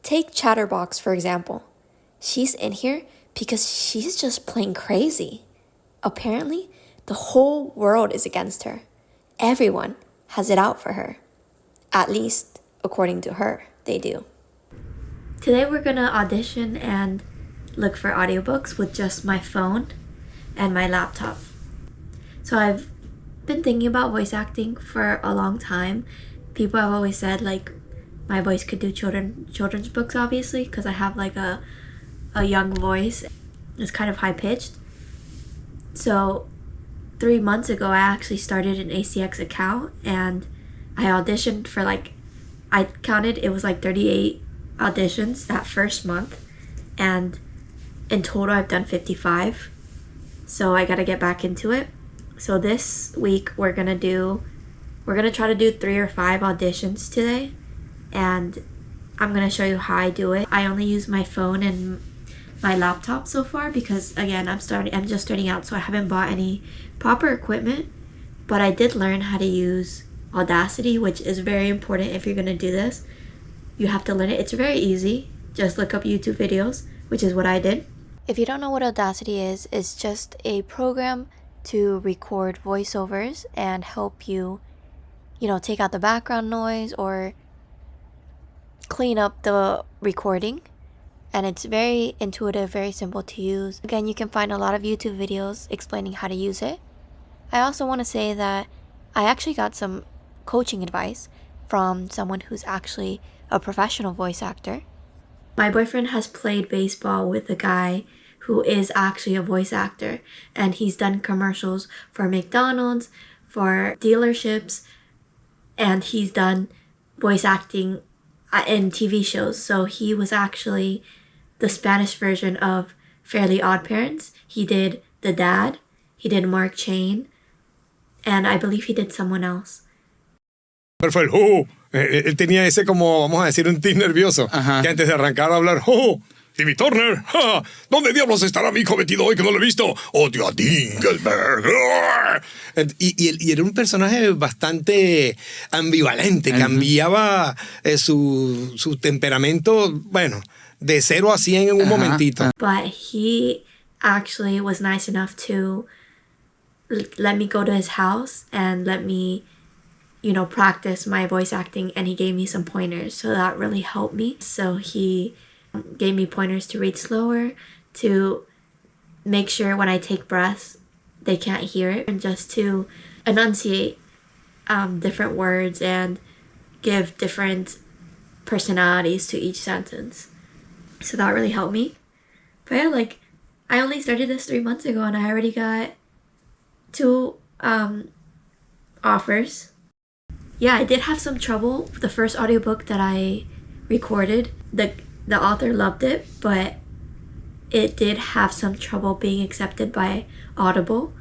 Take Chatterbox, for example. She's in here because she's just plain crazy. Apparently, the whole world is against her. Everyone has it out for her. At least, according to her, they do. Today we're gonna audition and look for audiobooks with just my phone and my laptop. So I've been thinking about voice acting for a long time. People have always said like my voice could do children's books, obviously, because I have like a young voice. It's kind of high pitched. So 3 months ago I actually started an ACX account and I auditioned for I counted, it was like 38 auditions that first month, and in total I've done 55. So I gotta get back into it. So this week we're gonna try to do 3 or 5 auditions today, and I'm gonna show you how I do it. I only use my phone and my laptop so far because again I'm just starting out, so I haven't bought any proper equipment, but I did learn how to use Audacity, which is very important if you're gonna do this. You have to learn it. It's very easy. Just look up YouTube videos, which is what I did. If you don't know what Audacity is, it's just a program to record voiceovers and help you, take out the background noise or clean up the recording. And it's very intuitive, very simple to use. Again, you can find a lot of YouTube videos explaining how to use it. I also want to say that I actually got some coaching advice from someone who's actually a professional voice actor. My boyfriend has played baseball with a guy who is actually a voice actor, and he's done commercials for McDonald's, for dealerships, and he's done voice acting in TV shows. So he was actually the Spanish version of Fairly Odd Parents. He did the dad, he did Mark Chain, and I believe he did someone else. Fue él tenía ese como, vamos a decir, un tic nervioso. Ajá. Que antes de arrancar a hablar, Timmy Turner, ¿dónde diablos estará mi hijo metido hoy que no lo he visto? Odio a Dinkelberg. Y era un personaje bastante ambivalente, cambiaba su temperamento, bueno, de 0 a 100 en un momentito. But he actually was nice enough to let me go to his house and let me practice my voice acting, and he gave me some pointers, so that really helped me. So he gave me pointers to read slower, to make sure when I take breaths they can't hear it, and just to enunciate different words and give different personalities to each sentence. So that really helped me. But yeah, I only started this 3 months ago and I already got 2 offers. Yeah, I did have some trouble. The first audiobook that I recorded, the author loved it, but it did have some trouble being accepted by Audible.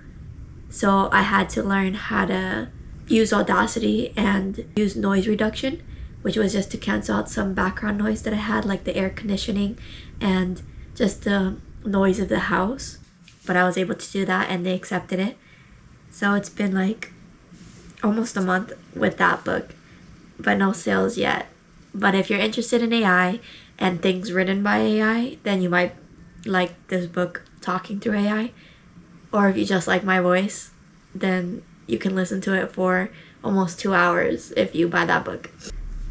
So I had to learn how to use Audacity and use noise reduction, which was just to cancel out some background noise that I had, like the air conditioning and just the noise of the house. But I was able to do that and they accepted it. So it's been almost a month with that book, but no sales yet. But if you're interested in AI and things written by AI, then you might like this book, Talking Through AI. Or if you just like my voice, then you can listen to it for almost 2 hours if you buy that book.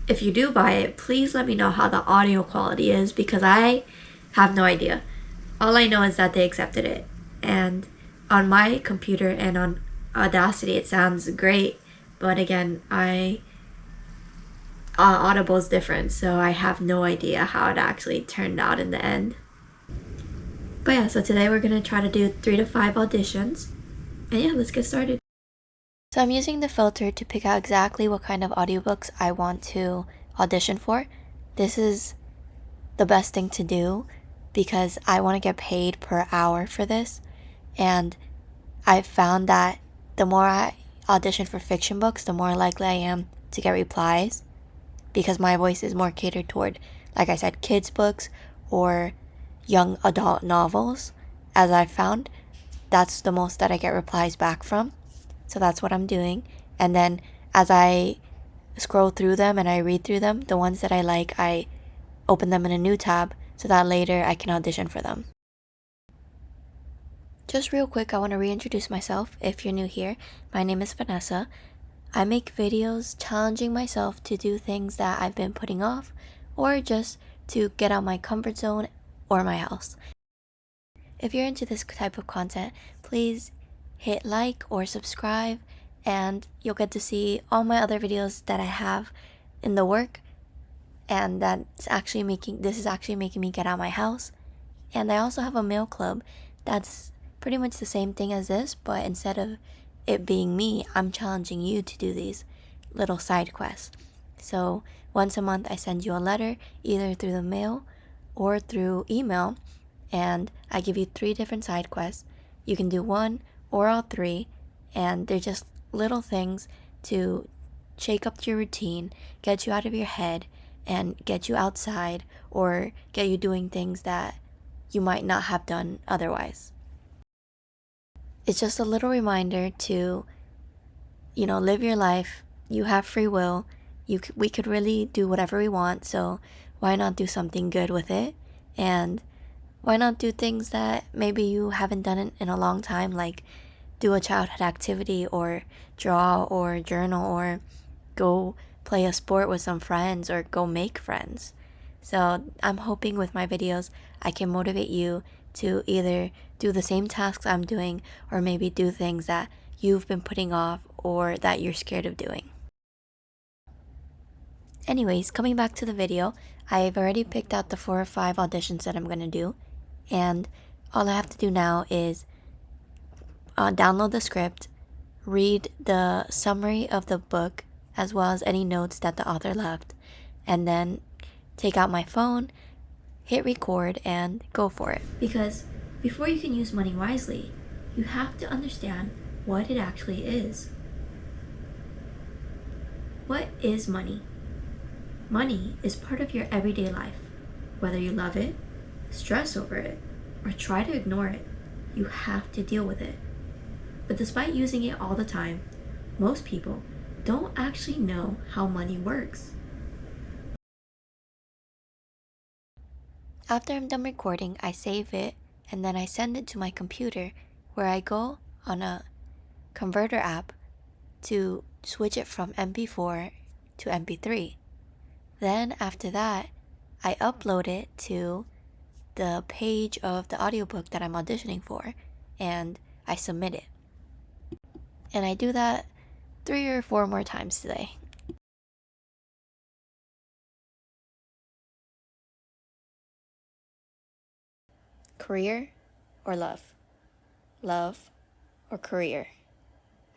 If you do buy it, please let me know how the audio quality is, because I have no idea. All I know is that they accepted it, and on my computer and on Audacity it sounds great. But again, Audible's different, so I have no idea how it actually turned out in the end. But yeah, so today we're going to try to do 3 to 5 auditions. And yeah, let's get started. So I'm using the filter to pick out exactly what kind of audiobooks I want to audition for. This is the best thing to do because I want to get paid per hour for this. And I've found that the more I audition for fiction books, the more likely I am to get replies, because my voice is more catered toward, like I said, kids books or young adult novels. As I've found, that's the most that I get replies back from. So that's what I'm doing. And then as I scroll through them and I read through them, the ones that I like, I open them in a new tab so that later I can audition for them. Just real quick, I want to reintroduce myself. If you're new here, my name is Vanessa. I make videos challenging myself to do things that I've been putting off, or just to get out my comfort zone or my house. If you're into this type of content, please hit like or subscribe, and you'll get to see all my other videos that I have in the work, and this is actually making me get out my house. And I also have a mail club that's pretty much the same thing as this, but instead of it being me, I'm challenging you to do these little side quests. So once a month I send you a letter, either through the mail or through email, and I give you 3 different side quests. You can do 1 or all 3, and they're just little things to shake up your routine, get you out of your head, and get you outside, or get you doing things that you might not have done otherwise. It's just a little reminder to, live your life. You have free will. We could really do whatever we want, so why not do something good with it? And why not do things that maybe you haven't done in a long time, like do a childhood activity, or draw, or journal, or go play a sport with some friends, or go make friends. So I'm hoping with my videos I can motivate you to either do the same tasks I'm doing, or maybe do things that you've been putting off or that you're scared of doing. Anyways, coming back to the video, I've already picked out the 4 or 5 auditions that I'm going to do, and all I have to do now is download the script, read the summary of the book, as well as any notes that the author left, and then take out my phone, hit record, and go for it. Because before you can use money wisely, you have to understand what it actually is. What is money? Money is part of your everyday life. Whether you love it, stress over it, or try to ignore it, you have to deal with it. But despite using it all the time, most people don't actually know how money works. After I'm done recording, I save it, and then I send it to my computer, where I go on a converter app to switch it from MP4 to MP3. Then after that, I upload it to the page of the audiobook that I'm auditioning for, and I submit it. And I do that 3 or 4 more times today. Career or love? Love or career?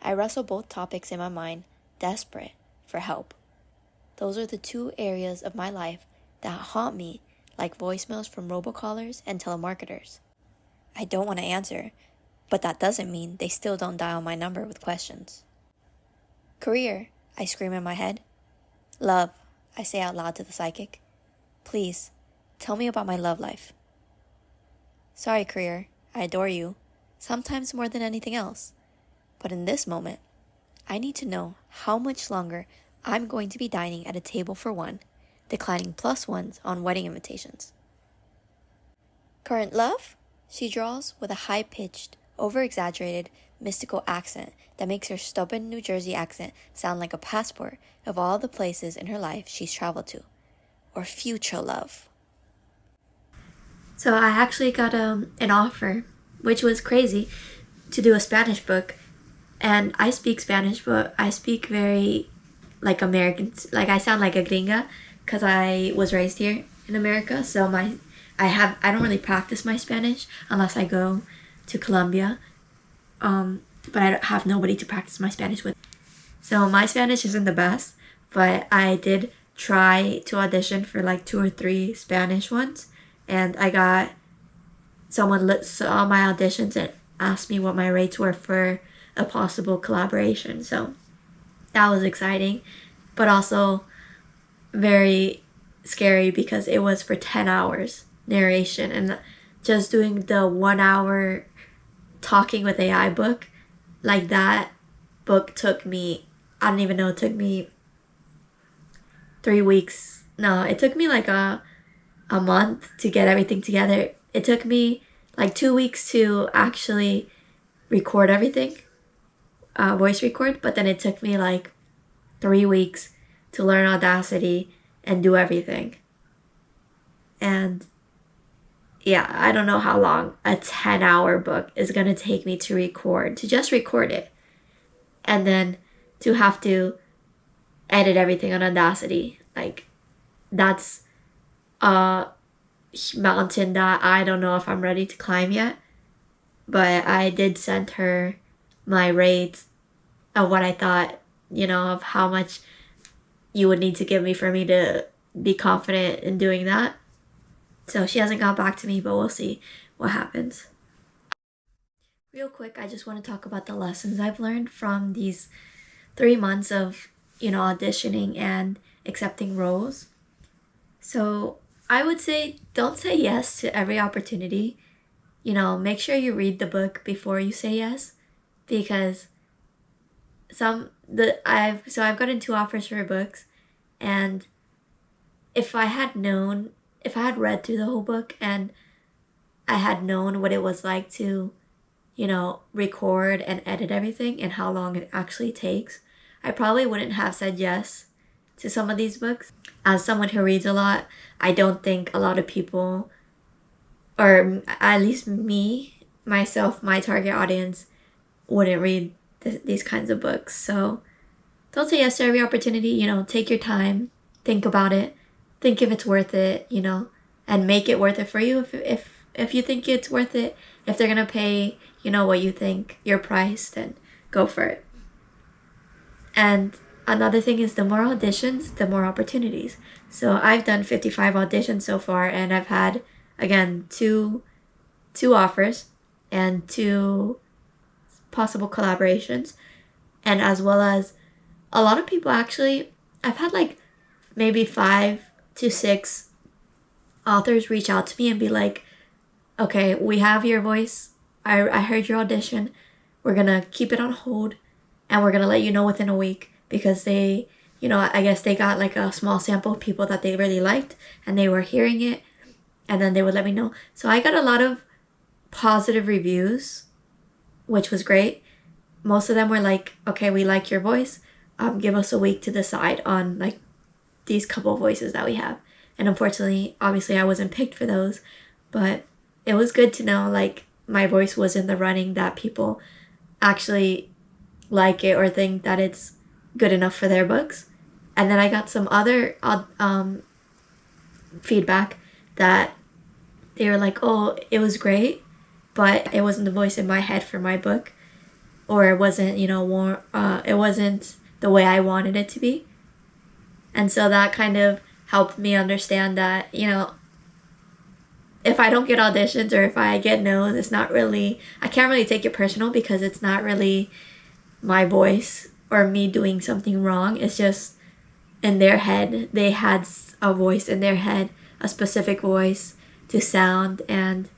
I wrestle both topics in my mind, desperate for help. Those are the 2 areas of my life that haunt me like voicemails from robocallers and telemarketers. I don't want to answer, but that doesn't mean they still don't dial my number with questions. Career, I scream in my head. Love, I say out loud to the psychic. Please, tell me about my love life. Sorry, career, I adore you, sometimes more than anything else. But in this moment, I need to know how much longer I'm going to be dining at a table for 1, declining +1s on wedding invitations. Current love? She drawls with a high-pitched, over-exaggerated, mystical accent that makes her stubborn New Jersey accent sound like a passport of all the places in her life she's traveled to. Or future love. So I actually got an offer, which was crazy, to do a Spanish book. And I speak Spanish, but I speak very like Americans. Like I sound like a gringa because I was raised here in America. So I don't really practice my Spanish unless I go to Colombia. But I don't have nobody to practice my Spanish with. So my Spanish isn't the best, but I did try to audition for like 2 or 3 Spanish ones. And I got someone saw my auditions and asked me what my rates were for a possible collaboration. So that was exciting, but also very scary because it was for 10 hours narration, and just doing the 1 hour talking with AI book, like that book took me, I don't even know, it took me 3 weeks. No, it took me like a month to get everything together. It took me like 2 weeks to actually record everything, voice record, but then it took me like 3 weeks to learn Audacity and do everything. And yeah, I don't know how long a 10-hour book is going to take me to record, to just record it. And then to have to edit everything on Audacity. Like, that's a mountain that I don't know if I'm ready to climb yet. But I did send her my rates of what I thought, of how much you would need to give me for me to be confident in doing that. So she hasn't got back to me, but we'll see what happens. Real quick, I just want to talk about the lessons I've learned from these 3 months of, auditioning and accepting roles. So I would say don't say yes to every opportunity. Make sure you read the book before you say yes, because I've gotten 2 offers for books, and if I had read through the whole book and I had known what it was like to, record and edit everything and how long it actually takes, I probably wouldn't have said yes to some of these books. As someone who reads a lot, I don't think a lot of people, or at least me, myself, my target audience, wouldn't read these kinds of books. So don't say yes to every opportunity. Take your time, think about it, think if it's worth it, and make it worth it for you. If you think it's worth it, if they're gonna pay, what you think your price, then go for it. And another thing is, the more auditions, the more opportunities. So I've done 55 auditions so far, and I've had, again, two offers and 2 possible collaborations. And as well as a lot of people, actually, I've had like maybe 5 to 6 authors reach out to me and be like, okay, we have your voice. I heard your audition. We're going to keep it on hold, and we're going to let you know within a week, because they, I guess they got like a small sample of people that they really liked and they were hearing it, and then they would let me know. So I got a lot of positive reviews, which was great. Most of them were like, okay, we like your voice. Give us a week to decide on like these couple voices that we have. And unfortunately, obviously I wasn't picked for those, but it was good to know like my voice was in the running, that people actually like it or think that it's good enough for their books. And then I got some other feedback that they were like, oh, it was great, but it wasn't the voice in my head for my book, or it wasn't, it wasn't the way I wanted it to be. And so that kind of helped me understand that, if I don't get auditions or if I get no's, it's not really, I can't really take it personal, because it's not really my voice or me doing something wrong. It's just in their head. They had a voice in their head, a specific voice to sound and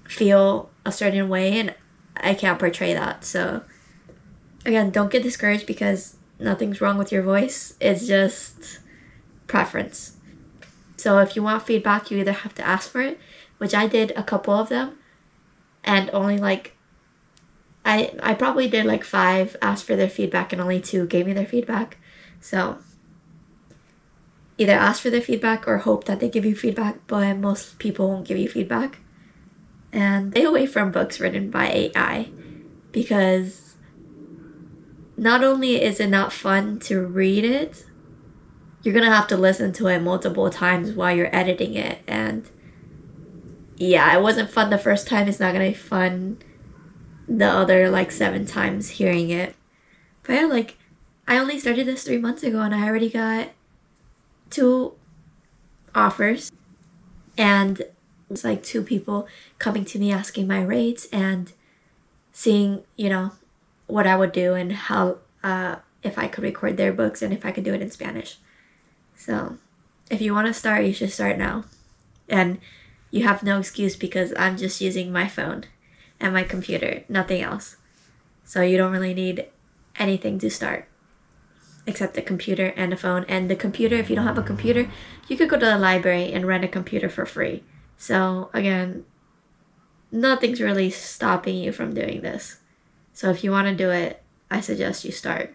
feel a certain way, and I can't portray that. So again, don't get discouraged, because nothing's wrong with your voice. It's just preference. So if you want feedback, you either have to ask for it, which I did a couple of them, and only like I probably did like 5 asked for their feedback and only 2 gave me their feedback. So either ask for their feedback or hope that they give you feedback, but most people won't give you feedback. And stay away from books written by AI, because not only is it not fun to read it, you're gonna have to listen to it multiple times while you're editing it. And yeah, it wasn't fun the first time. It's not gonna be fun the other like 7 times hearing it. But yeah, like I only started this 3 months ago, and I already got 2 offers, and it's like 2 people coming to me asking my rates and seeing, what I would do and how, if I could record their books and if I could do it in Spanish. So if you want to start, you should start now. And you have no excuse, because I'm just using my phone and my computer, nothing else. So you don't really need anything to start. except a computer and a phone. And the computer, if you don't have a computer, you could go to the library and rent a computer for free. So again, nothing's really stopping you from doing this. So if you want to do it, I suggest you start.